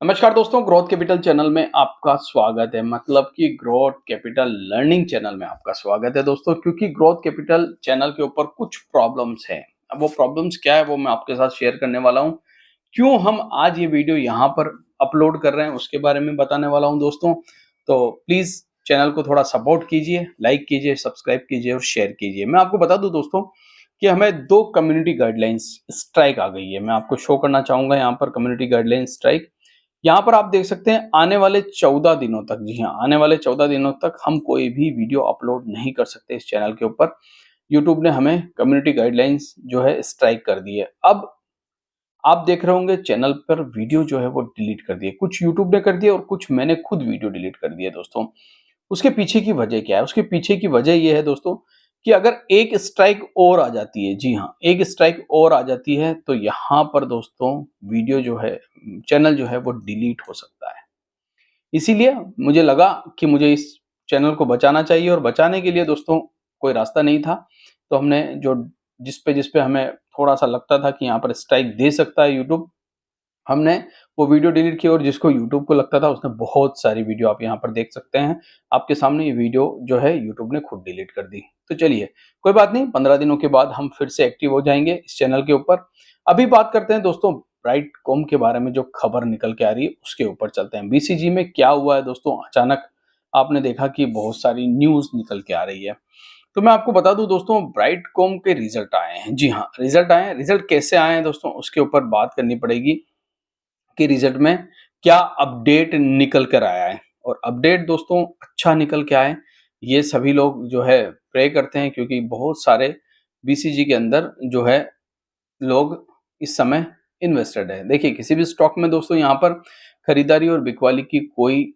नमस्कार दोस्तों, growth capital channel में आपका स्वागत है। मतलब कि ग्रोथ कैपिटल लर्निंग चैनल में आपका स्वागत है दोस्तों, क्योंकि ग्रोथ कैपिटल चैनल के ऊपर कुछ प्रॉब्लम्स हैं। अब वो प्रॉब्लम्स क्या है वो मैं आपके साथ शेयर करने वाला हूँ। क्यों हम आज ये वीडियो यहाँ पर अपलोड कर रहे हैं उसके बारे में बताने वाला हूँ दोस्तों। तो प्लीज़ चैनल को थोड़ा सपोर्ट कीजिए, लाइक कीजिए, सब्सक्राइब कीजिए और शेयर कीजिए। मैं आपको बता दूँ दोस्तों कि हमें 2 कम्युनिटी गाइडलाइंस स्ट्राइक आ गई है। मैं आपको शो करना चाहूँगा यहाँ पर कम्युनिटी गाइडलाइन स्ट्राइक। यहाँ पर आप देख सकते हैं आने वाले 14 दिनों तक, जी हाँ, आने वाले 14 दिनों तक हम कोई भी वीडियो अपलोड नहीं कर सकते इस चैनल के ऊपर। यूट्यूब ने हमें कम्युनिटी गाइडलाइंस जो है स्ट्राइक कर दी है। अब आप देख रहे होंगे चैनल पर वीडियो जो है वो डिलीट कर दिए। कुछ यूट्यूब ने कर दिए और कुछ मैंने खुद वीडियो डिलीट कर दिए दोस्तों। उसके पीछे की वजह क्या है? उसके पीछे की वजह ये है दोस्तों कि अगर एक स्ट्राइक और आ जाती है, जी हाँ, एक स्ट्राइक और आ जाती है तो यहाँ पर दोस्तों वीडियो जो है, चैनल जो है वो डिलीट हो सकता है। इसीलिए मुझे लगा कि मुझे इस चैनल को बचाना चाहिए और बचाने के लिए दोस्तों कोई रास्ता नहीं था। तो हमने जो जिस पे हमें थोड़ा-सा लगता था कि यहाँ पर स्ट्राइक दे सकता है यूट्यूब, हमने वो वीडियो डिलीट की और जिसको यूट्यूब को लगता था उसने बहुत सारी वीडियो आप यहाँ पर देख सकते हैं। आपके सामने ये वीडियो जो है यूट्यूब ने खुद डिलीट कर दी। तो चलिए, कोई बात नहीं, 15 दिनों के बाद हम फिर से एक्टिव हो जाएँगे इस चैनल के ऊपर। अभी बात करते हैं दोस्तों ब्राइटकॉम के बारे में, जो खबर निकल के आ रही है उसके ऊपर चलते हैं। बीसीजी में क्या हुआ है दोस्तों, अचानक आपने देखा कि बहुत सारी न्यूज़ निकल के आ रही है। तो मैं आपको बता दूँ दोस्तों, ब्राइटकॉम के रिज़ल्ट आए हैं। जी हाँ, रिज़ल्ट आए हैं। रिज़ल्ट कैसे आए हैं दोस्तों उसके ऊपर बात करनी पड़ेगी कि रिजल्ट में क्या अपडेट निकल कर आया है। और अपडेट दोस्तों अच्छा निकल के आए, ये सभी लोग जो है प्रे करते हैं, क्योंकि बहुत सारे बीसीजी के अंदर जो है लोग इस समय इन्वेस्टेड है। देखिए, किसी भी स्टॉक में दोस्तों यहाँ पर खरीदारी और बिकवाली की कोई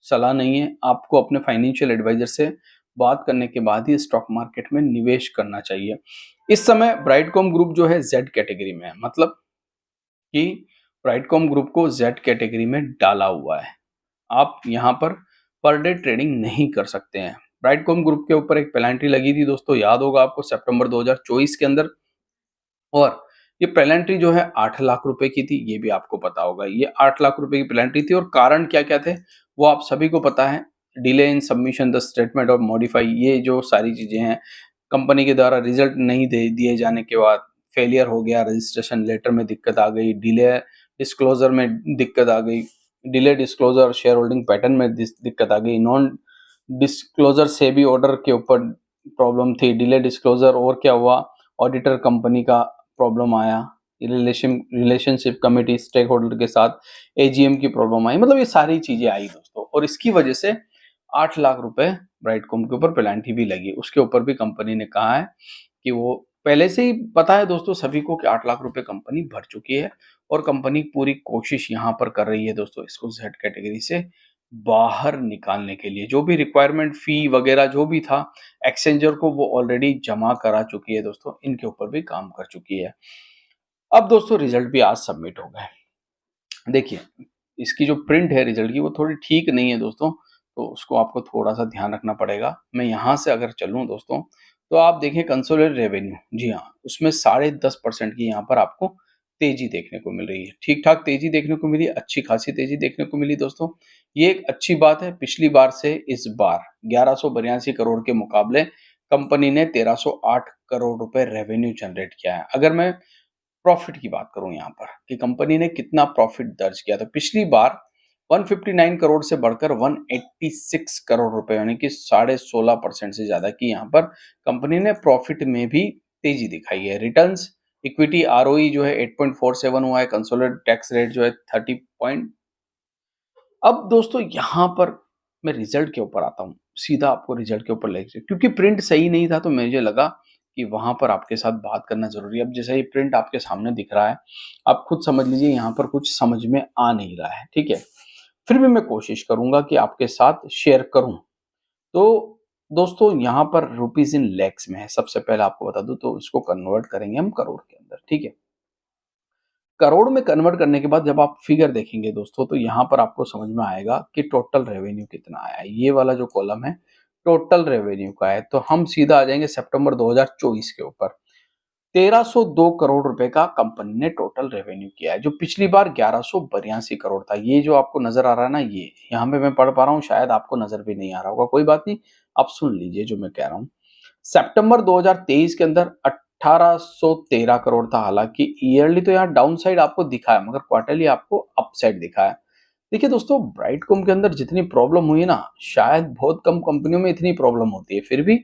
सलाह नहीं है। आपको अपने फाइनेंशियल एडवाइजर से बात करने के बाद ही स्टॉक मार्केट में निवेश करना चाहिए। इस समय ब्राइटकॉम ग्रुप जो है जेड कैटेगरी में है, मतलब कि ब्राइटकॉम ग्रुप को जेड कैटेगरी में डाला हुआ है। आप यहाँ पर डे ट्रेडिंग नहीं कर सकते हैं। ब्राइटकॉम ग्रुप के ऊपर एक पेनल्टी लगी थी दोस्तों, याद होगा आपको, सितंबर 2024 के अंदर। और ये पेनल्टी जो है 8 लाख रुपए की थी, ये भी आपको पता होगा। ये 8 लाख रुपए की पेनल्टी थी और कारण क्या-क्या थे, वो आप सभी को पता है। Delay in submission the statement of modify, ये जो सारी चीज़ें हैं, कंपनी के द्वारा रिजल्ट नहीं दे दिए जाने के बाद फेलियर हो गया, रजिस्ट्रेशन लेटर में दिक्कत आ गई, डिले डिस्क्लोज़र में दिक्कत आ गई, delay disclosure share holding pattern में दिक्कत आ गई, नॉन डिस्क्लोज़र सेबी ऑर्डर के ऊपर प्रॉब्लम थी, डिले डिस्क्लोज़र, और क्या हुआ, ऑडिटर कंपनी का प्रॉब्लम आया, रिलेशनशिप कमिटी स्टेक होल्डर के साथ एजीएम की प्रॉब्लम आई। मतलब ये सारी चीज़ें आई दोस्तों, और इसकी वजह से 8 लाख रुपए ब्राइटकॉम के ऊपर पेनल्टी भी लगी। उसके ऊपर भी कंपनी ने कहा है कि वो पहले से ही पता है दोस्तों सभी को कि 8 लाख रुपए कंपनी भर चुकी है, और कंपनी पूरी कोशिश यहाँ पर कर रही है दोस्तों इसको जेड कैटेगरी से बाहर निकालने के लिए। जो भी रिक्वायरमेंट फ़ी वगैरह जो भी था, एक्सचेंजर को वो ऑलरेडी जमा करा चुकी है दोस्तों, इनके ऊपर भी काम कर चुकी है। अब दोस्तों रिजल्ट भी आज सबमिट हो गए। देखिए, इसकी जो प्रिंट है रिजल्ट की वो थोड़ी ठीक नहीं है दोस्तों, तो उसको आपको थोड़ा-सा ध्यान रखना पड़ेगा। मैं यहाँ से अगर चलूँ दोस्तों, तो आप देखें कंसोलिडेटेड रेवेन्यू, जी हाँ, उसमें 10.5% की यहाँ पर आपको तेज़ी देखने को मिल रही है। ठीक-ठाक तेज़ी देखने को मिली, अच्छी खासी तेज़ी देखने को मिली दोस्तों। ये एक अच्छी बात है। पिछली बार से इस बार 1182 करोड़ के मुकाबले कंपनी ने 1308 करोड़ रुपए रेवेन्यू जनरेट किया है। अगर मैं प्रॉफिट की बात करूं यहाँ पर कि कंपनी ने कितना प्रॉफिट दर्ज किया, तो पिछली बार 159 करोड़ से बढ़कर 186 करोड़ रुपए, यानी कि 16.5% से ज्यादा की यहाँ पर कंपनी ने प्रॉफिट में भी तेजी दिखाई है। रिटर्न्स इक्विटी आरओई जो है 8.47 हुआ है, कंसोलिडेटेड टैक्स रेट जो है 30 पॉइंट। अब दोस्तों यहाँ पर मैं रिजल्ट के ऊपर आता हूँ, सीधा आपको रिजल्ट के ऊपर लेके, क्योंकि प्रिंट सही नहीं था तो मुझे लगा कि वहां पर आपके साथ बात करना जरूरी है। अब जैसे ही प्रिंट आपके सामने दिख रहा है, आप खुद समझ लीजिए यहाँ पर कुछ समझ में आ नहीं रहा है, ठीक है। फिर भी मैं कोशिश करूंगा कि आपके साथ शेयर करूं। तो दोस्तों यहाँ पर रुपीज इन लैक्स में है। सबसे पहले आपको बता दूं, तो इसको कन्वर्ट करेंगे हम करोड़ के अंदर, ठीक है। करोड़ में कन्वर्ट करने के बाद जब आप फिगर देखेंगे दोस्तों, तो यहाँ पर आपको समझ में आएगा कि टोटल रेवेन्यू कितना आया है। ये वाला जो कॉलम है टोटल रेवेन्यू का है। तो हम सीधा आ जाएंगे सितंबर 2024 के ऊपर। 1302 करोड़ रुपए का कंपनी ने टोटल रेवेन्यू किया है, जो पिछली बार 1182 करोड़ था। ये जो आपको नजर आ रहा है ना, ये यहाँ पे मैं पढ़ पा रहा हूँ, शायद आपको नजर भी नहीं आ रहा होगा, कोई बात नहीं, आप सुन लीजिए जो मैं कह रहा हूँ। सितंबर 2023 के अंदर 1813 करोड़ था। हालांकि ईयरली तो यहाँ डाउन साइड आपको दिखा है, मगर क्वार्टरली आपको अप साइड दिखा है। देखिए दोस्तों, ब्राइटकॉम के अंदर जितनी प्रॉब्लम हुई ना, शायद बहुत कम कंपनियों में इतनी प्रॉब्लम होती है। फिर भी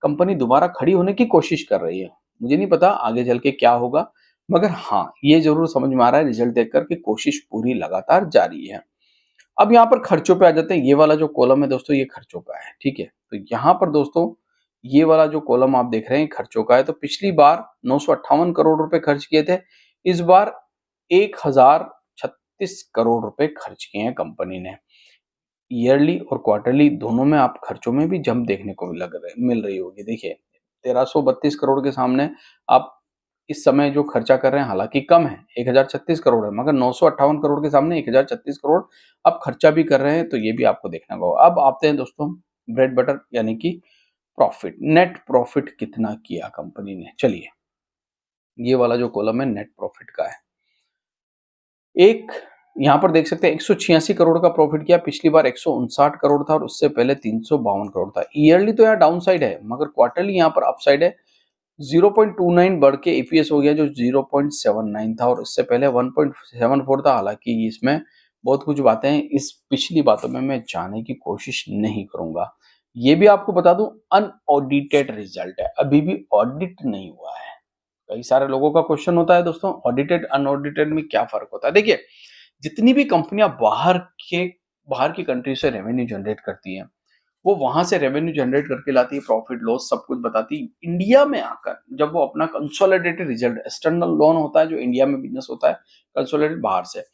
कंपनी दोबारा खड़ी होने की कोशिश कर रही है। मुझे नहीं पता आगे चल के क्या होगा, मगर हाँ, ये जरूर समझ में आ रहा है रिजल्ट देखकर कि कोशिश पूरी लगातार जारी है। अब यहाँ पर खर्चों पे आ जाते हैं। ये वाला जो कॉलम है दोस्तों, ये खर्चों का है, ठीक है। तो यहाँ पर दोस्तों, ये वाला जो कॉलम आप देख रहे हैं खर्चों का है। तो पिछली बार 958 करोड़ रुपए खर्च किए थे, इस बार 1036 करोड़ रुपए खर्च किए हैं कंपनी ने। ईयरली और क्वार्टरली दोनों में आप खर्चों में भी जंप देखने को मिल रही होगी। देखिए, 1332 करोड़ के सामने आप इस समय जो खर्चा कर रहे हैं, हालांकि कम है, 1036 करोड़ है, मगर 958 करोड़ के सामने 1036 करोड़ आप खर्चा भी कर रहे हैं, तो ये भी आपको देखना होगा। अब आते हैं दोस्तों ब्रेड बटर यानी कि प्रॉफिट। नेट प्रॉफिट कितना किया कंपनी ने, चलिए, ये वाला जो कॉलम है नेट प्रॉफिट का है। एक यहाँ पर देख सकते हैं 186 करोड़ का प्रॉफिट किया। पिछली बार 159 करोड़ था और उससे पहले 352 करोड़ था। ईयरली तो यहाँ डाउन साइड है, मगर क्वार्टरली यहाँ पर अप साइड है। 0.29 बढ़ के ईपीएस हो गया, जो 0.79 था, और इससे पहले 1.74 था। हालांकि इसमें बहुत कुछ बातें हैं, इस पिछली बातों में मैं जाने की कोशिश नहीं करूंगा। ये भी आपको बता दूं, अनऑडिटेड रिजल्ट है, अभी भी ऑडिट नहीं हुआ है। कई सारे लोगों का क्वेश्चन होता है दोस्तों, ऑडिटेड अनऑडिटेड में क्या फर्क होता है। देखिए, जितनी भी कंपनियां बाहर की कंट्री से रेवेन्यू जनरेट करती हैं, वो वहां से रेवेन्यू जनरेट करके लाती है, प्रॉफिट लॉस सब कुछ बताती है। इंडिया में आकर जब वो अपना कंसोलिडेटेड रिजल्ट, एक्सटर्नल लोन होता है जो इंडिया में बिजनेस होता है, कंसोलिडेटेड बाहर से,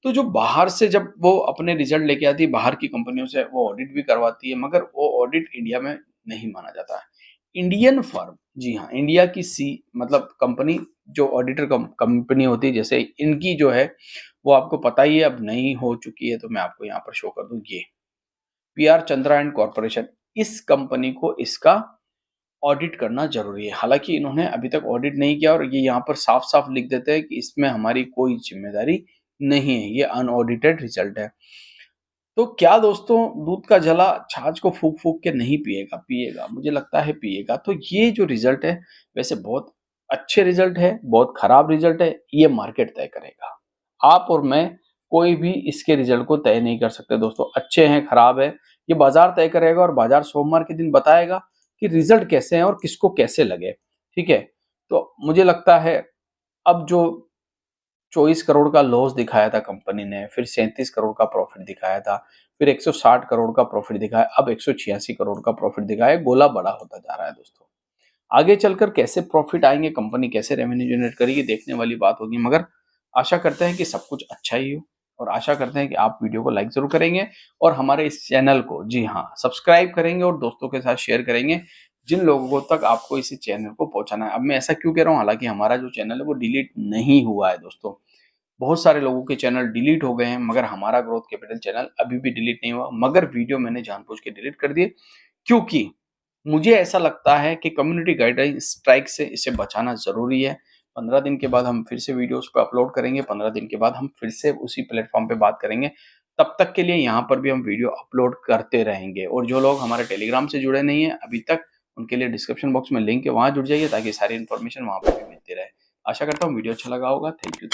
तो जो बाहर से जब वो अपने रिजल्ट लेके आती है बाहर की कंपनियों से, वो ऑडिट भी करवाती है, मगर वो ऑडिट इंडिया में नहीं माना जाता है। इंडियन फर्म, जी हाँ, इंडिया की मतलब कंपनी, जो ऑडिटर कंपनी होती है, जैसे इनकी जो है वो आपको पता ही है, अब नहीं हो चुकी है, तो मैं आपको यहाँ पर शो कर दूं। ये पीआर चंद्रा एंड कॉर्पोरेशन, इस कंपनी को इसका ऑडिट करना जरूरी है। हालांकि इन्होंने अभी तक ऑडिट नहीं किया, और ये यहाँ पर साफ साफ लिख देते हैं कि इसमें हमारी कोई जिम्मेदारी नहीं है, ये अनऑडिटेड रिजल्ट है। तो क्या दोस्तों, दूध का जला छाछ को फूक फूक के नहीं पिएगा, पिएगा, मुझे लगता है पिएगा। तो ये जो रिजल्ट है, वैसे बहुत अच्छे रिजल्ट है, बहुत खराब रिजल्ट है, ये मार्केट तय करेगा। आप और मैं कोई भी इसके रिजल्ट को तय नहीं कर सकते दोस्तों। अच्छे हैं खराब है, ये बाजार तय करेगा, और बाजार सोमवार के दिन बताएगा कि रिजल्ट कैसे हैं और किसको कैसे लगे, ठीक है। तो मुझे लगता है अब जो 24 करोड़ का लॉस दिखाया था कंपनी ने, फिर 37 करोड़ का प्रॉफिट दिखाया था, फिर 160 करोड़ का प्रॉफिट दिखाया, अब 186 करोड़ का प्रॉफिट दिखाया, गोला बड़ा होता जा रहा है दोस्तों। आगे चलकर कैसे प्रॉफिट आएंगे, कंपनी कैसे रेवेन्यू जनरेट करेगी, देखने वाली बात होगी। मगर आशा करते हैं कि सब कुछ अच्छा ही हो, और आशा करते हैं कि आप वीडियो को लाइक जरूर करेंगे, और हमारे इस चैनल को, जी हाँ, सब्सक्राइब करेंगे, और दोस्तों के साथ शेयर करेंगे, जिन लोगों तक आपको इस चैनल को पहुंचाना है। अब मैं ऐसा क्यों कह रहा हूँ, हालांकि हमारा जो चैनल है वो डिलीट नहीं हुआ है दोस्तों। बहुत सारे लोगों के चैनल डिलीट हो गए हैं, मगर हमारा ग्रोथ कैपिटल चैनल अभी भी डिलीट नहीं हुआ। मगर वीडियो मैंने जानबूझ के डिलीट कर दिए, क्योंकि मुझे ऐसा लगता है कि कम्युनिटी गाइडलाइन स्ट्राइक से इसे बचाना जरूरी है। 15 दिन के बाद हम फिर से वीडियोस पे अपलोड करेंगे, 15 दिन के बाद हम फिर से उसी प्लेटफॉर्म पे बात करेंगे। तब तक के लिए यहाँ पर भी हम वीडियो अपलोड करते रहेंगे। और जो लोग हमारे टेलीग्राम से जुड़े नहीं है अभी तक, उनके लिए डिस्क्रिप्शन बॉक्स में लिंक है, वहां जुड़ जाइए, ताकि सारी इन्फॉर्मेशन वहां पर भी मिलती रहे। आशा करता हूँ वीडियो अच्छा लगा होगा। Thank you.